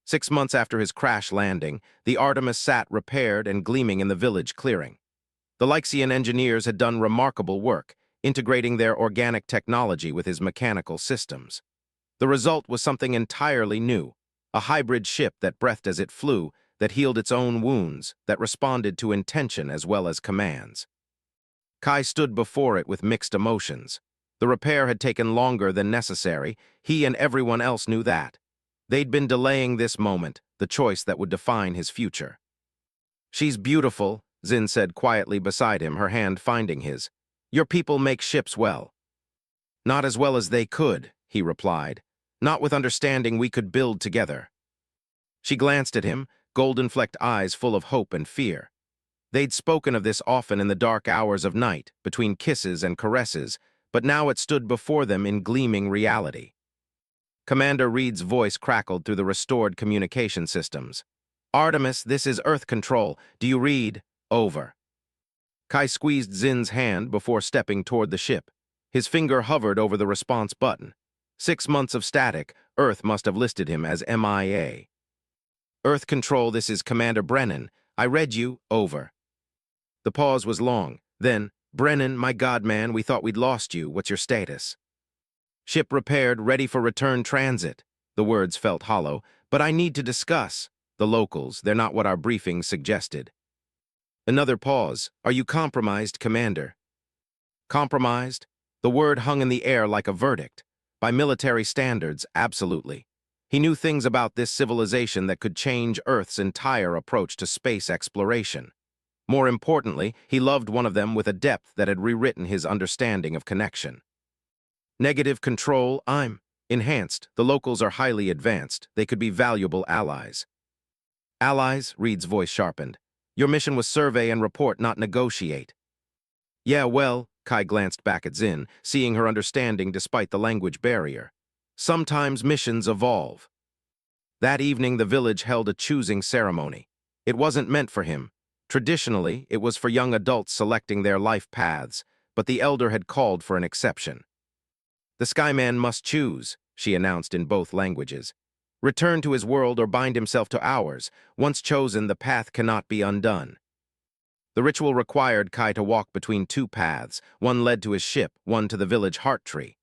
6 months after his crash landing, the Artemis sat repaired and gleaming in the village clearing. The Lyxian engineers had done remarkable work, integrating their organic technology with his mechanical systems. The result was something entirely new, a hybrid ship that breathed as it flew, that healed its own wounds, that responded to intention as well as commands. Kai stood before it with mixed emotions. The repair had taken longer than necessary. He and everyone else knew that. They'd been delaying this moment, the choice that would define his future. "She's beautiful," Zin said quietly beside him, her hand finding his. "Your people make ships well." "Not as well as they could," he replied. "Not with understanding we could build together." She glanced at him, golden-flecked eyes full of hope and fear. They'd spoken of this often in the dark hours of night, between kisses and caresses, but now it stood before them in gleaming reality. Commander Reed's voice crackled through the restored communication systems. "Artemis, this is Earth Control. Do you read? Over." Kai squeezed Zin's hand before stepping toward the ship. His finger hovered over the response button. 6 months of static, Earth must have listed him as MIA. "Earth Control, this is Commander Brennan. I read you. Over." The pause was long. Then, "Brennan, my God, man, we thought we'd lost you. What's your status?" "Ship repaired, ready for return transit." The words felt hollow. "But I need to discuss." "The locals, they're not what our briefing suggested." Another pause. "Are you compromised, Commander?" Compromised? The word hung in the air like a verdict. By military standards, absolutely. He knew things about this civilization that could change Earth's entire approach to space exploration. More importantly, he loved one of them with a depth that had rewritten his understanding of connection. "Negative control, I'm enhanced. The locals are highly advanced. They could be valuable allies." "Allies?" Reed's voice sharpened. "Your mission was survey and report, not negotiate." "Yeah, well," Kai glanced back at Zin, seeing her understanding despite the language barrier. "Sometimes missions evolve." That evening, the village held a choosing ceremony. It wasn't meant for him. Traditionally, it was for young adults selecting their life paths, but the elder had called for an exception. "The Skyman must choose," she announced in both languages. "Return to his world or bind himself to ours. Once chosen, the path cannot be undone." The ritual required Kai to walk between two paths. One led to his ship, one to the village heart tree.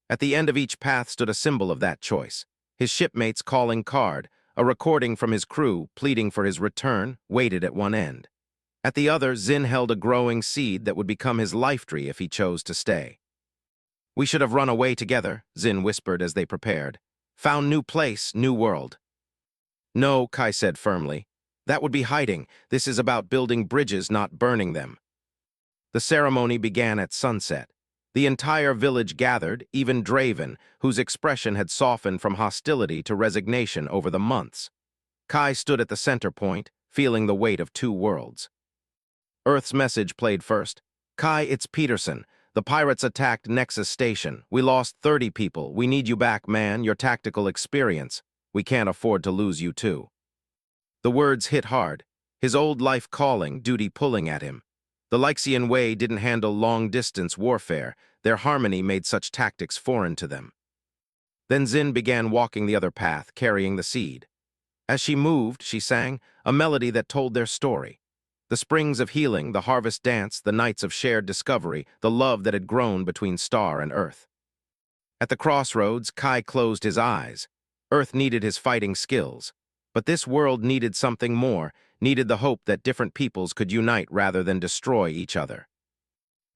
At the end of each path stood a symbol of that choice. His shipmate's calling card, a recording from his crew pleading for his return, waited at one end. At the other, Zin held a growing seed that would become his life tree if he chose to stay. "We should have run away together," Zin whispered as they prepared. "Found new place, new world." "No," Kai said firmly. "That would be hiding. This is about building bridges, not burning them." The ceremony began at sunset. The entire village gathered, even Draven, whose expression had softened from hostility to resignation over the months. Kai stood at the center point, feeling the weight of two worlds. Earth's message played first. "Kai, it's Peterson. The pirates attacked Nexus Station. We lost 30 people. We need you back, man, your tactical experience. We can't afford to lose you too." The words hit hard. His old life calling, duty pulling at him. The Lyxian way didn't handle long-distance warfare. Their harmony made such tactics foreign to them. Then Zin began walking the other path, carrying the seed. As she moved, she sang, a melody that told their story. The springs of healing, the harvest dance, the nights of shared discovery, the love that had grown between star and Earth. At the crossroads, Kai closed his eyes. Earth needed his fighting skills. But this world needed something more, needed the hope that different peoples could unite rather than destroy each other.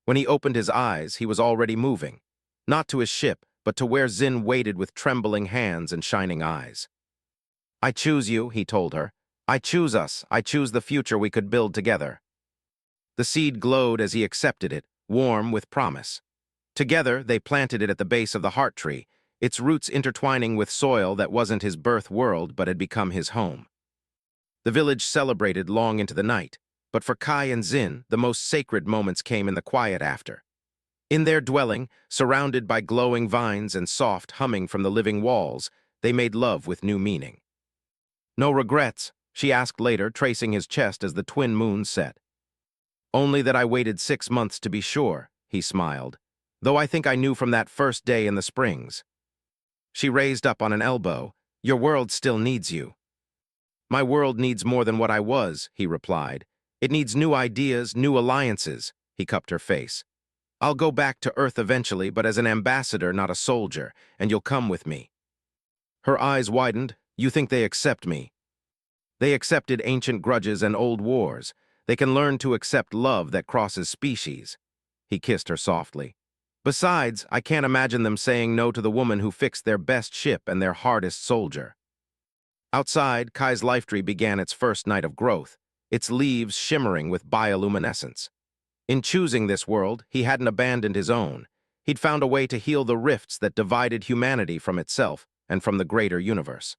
When he opened his eyes, he was already moving. Not to his ship, but to where Zin waited with trembling hands and shining eyes. "I choose you," he told her. "I choose us. I choose the future we could build together." The seed glowed as he accepted it, warm with promise. Together, they planted it at the base of the heart tree, its roots intertwining with soil that wasn't his birth world but had become his home. The village celebrated long into the night, but for Kai and Zin, the most sacred moments came in the quiet after. In their dwelling, surrounded by glowing vines and soft humming from the living walls, they made love with new meaning. "No regrets?" she asked later, tracing his chest as the twin moons set. "Only that I waited 6 months to be sure," he smiled, "though I think I knew from that first day in the springs." She raised up on an elbow. "Your world still needs you." My world needs more than what I was, he replied. It needs new ideas, new alliances. He cupped her face. I'll go back to Earth eventually, but as an ambassador, not a soldier, and you'll come with me. Her eyes widened. You think they accept me? They accepted ancient grudges and old wars. They can learn to accept love that crosses species. He kissed her softly. Besides, I can't imagine them saying no to the woman who fixed their best ship and their hardest soldier. Outside, Kai's life tree began its first night of growth, its leaves shimmering with bioluminescence. In choosing this world, he hadn't abandoned his own. He'd found a way to heal the rifts that divided humanity from itself and from the greater universe.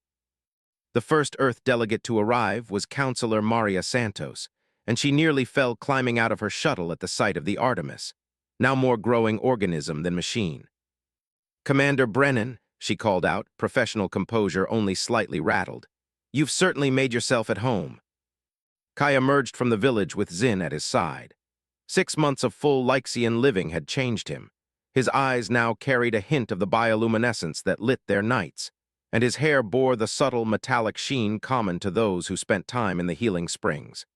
The first Earth delegate to arrive was Counselor Maria Santos, and she nearly fell climbing out of her shuttle at the sight of the Artemis, now more growing organism than machine. Commander Brennan, she called out, professional composure only slightly rattled. You've certainly made yourself at home. Kai emerged from the village with Zin at his side. 6 months of full Lyxian living had changed him. His eyes now carried a hint of the bioluminescence that lit their nights, and his hair bore the subtle metallic sheen common to those who spent time in the healing springs.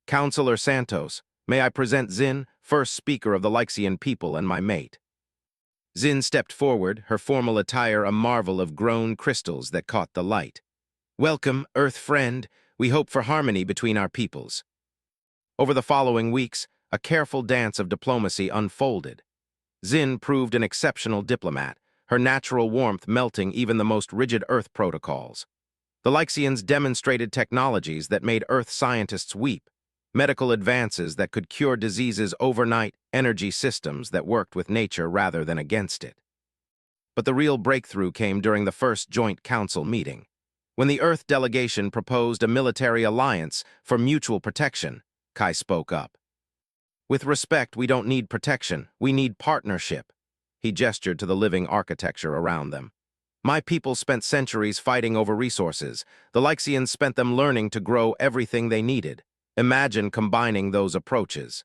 Counselor Santos, may I present Zin, first speaker of the Lyxian people and my mate. Zin stepped forward, her formal attire a marvel of grown crystals that caught the light. Welcome, Earth friend. We hope for harmony between our peoples. Over the following weeks, a careful dance of diplomacy unfolded. Zin proved an exceptional diplomat, her natural warmth melting even the most rigid Earth protocols. The Lyxians demonstrated technologies that made Earth scientists weep, medical advances that could cure diseases overnight, energy systems that worked with nature rather than against it. But the real breakthrough came during the first Joint Council meeting, when the Earth delegation proposed a military alliance for mutual protection. Kai spoke up. With respect, we don't need protection, we need partnership. He gestured to the living architecture around them. My people spent centuries fighting over resources. The Lyxians spent them learning to grow everything they needed. Imagine combining those approaches.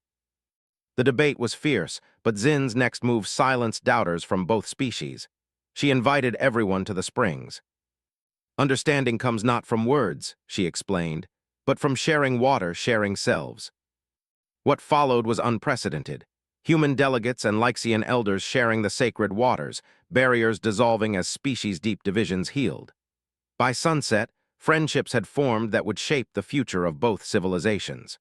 The debate was fierce, but Zin's next move silenced doubters from both species. She invited everyone to the springs. Understanding comes not from words, she explained, but from sharing water, sharing selves. What followed was unprecedented. Human delegates and Lyxian elders sharing the sacred waters, barriers dissolving as species-deep divisions healed. By sunset, friendships had formed that would shape the future of both civilizations.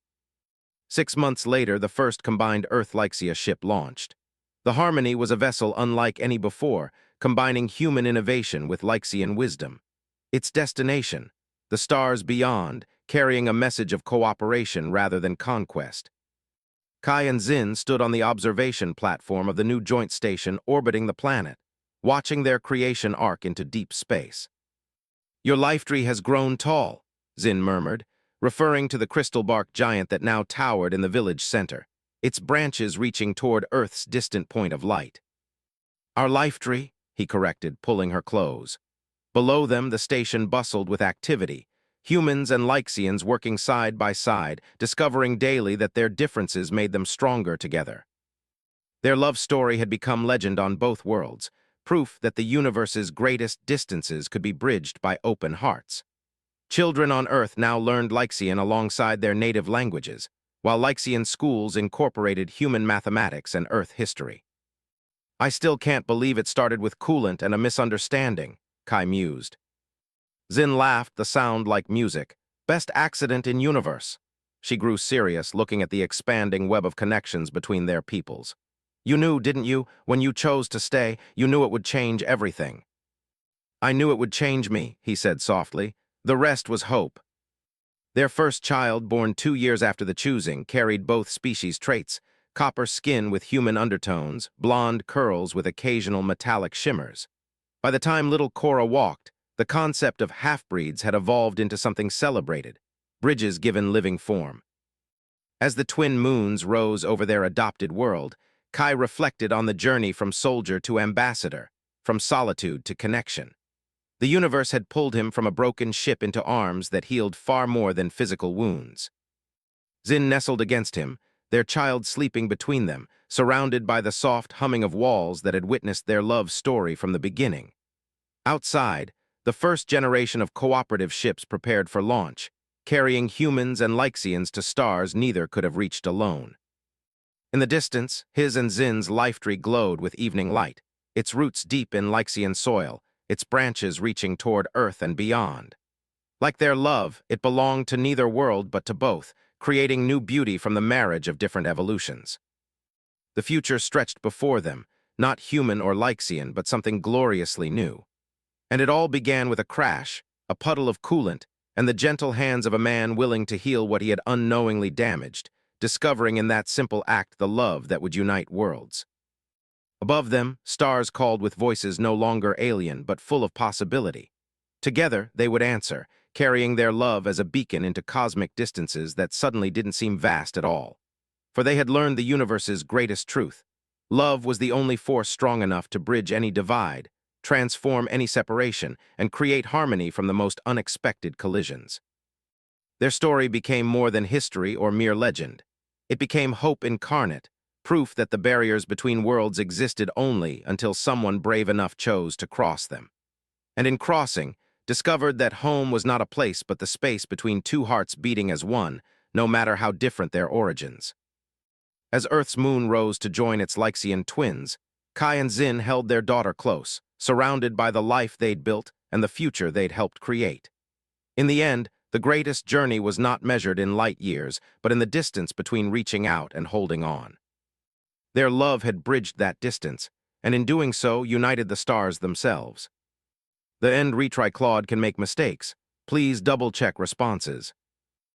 6 months later, the first combined Earth-Lyxia ship launched. The Harmony was a vessel unlike any before, combining human innovation with Lyxian wisdom. Its destination, the stars beyond, carrying a message of cooperation rather than conquest. Kai and Zin stood on the observation platform of the new joint station orbiting the planet, watching their creation arc into deep space. Your life tree has grown tall, Zin murmured, referring to the crystal bark giant that now towered in the village center, its branches reaching toward Earth's distant point of light. Our life tree, he corrected, pulling her close. Below them, the station bustled with activity, humans and Lyxians working side by side, discovering daily that their differences made them stronger together. Their love story had become legend on both worlds, proof that the universe's greatest distances could be bridged by open hearts. Children on Earth now learned Lyxian alongside their native languages, while Lyxian schools incorporated human mathematics and Earth history. I still can't believe it started with coolant and a misunderstanding, Kai mused. Zin laughed, the sound like music. Best accident in universe. She grew serious, looking at the expanding web of connections between their peoples. You knew, didn't you? When you chose to stay, you knew it would change everything. I knew it would change me, he said softly. The rest was hope. Their first child, born 2 years after the choosing, carried both species traits, copper skin with human undertones, blonde curls with occasional metallic shimmers. By the time little Cora walked, the concept of half-breeds had evolved into something celebrated, bridges given living form. As the twin moons rose over their adopted world, Kai reflected on the journey from soldier to ambassador, from solitude to connection. The universe had pulled him from a broken ship into arms that healed far more than physical wounds. Zin nestled against him, their child sleeping between them, surrounded by the soft humming of walls that had witnessed their love story from the beginning. Outside, the first generation of cooperative ships prepared for launch, carrying humans and Lyxians to stars neither could have reached alone. In the distance, his and Zin's life tree glowed with evening light, its roots deep in Lyxian soil, its branches reaching toward Earth and beyond. Like their love, it belonged to neither world but to both, creating new beauty from the marriage of different evolutions. The future stretched before them, not human or Lyxian, but something gloriously new. And it all began with a crash, a puddle of coolant, and the gentle hands of a man willing to heal what he had unknowingly damaged, discovering in that simple act the love that would unite worlds. Above them, stars called with voices no longer alien but full of possibility. Together, they would answer, carrying their love as a beacon into cosmic distances that suddenly didn't seem vast at all. For they had learned the universe's greatest truth. Love was the only force strong enough to bridge any divide, transform any separation, and create harmony from the most unexpected collisions. Their story became more than history or mere legend. It became hope incarnate, proof that the barriers between worlds existed only until someone brave enough chose to cross them. And in crossing, discovered that home was not a place but the space between two hearts beating as one, no matter how different their origins. As Earth's moon rose to join its Lyxian twins, Kai and Zin held their daughter close, surrounded by the life they'd built and the future they'd helped create. In the end, the greatest journey was not measured in light years, but in the distance between reaching out and holding on. Their love had bridged that distance, and in doing so, united the stars themselves. The end retry Claude can make mistakes. Please double-check responses.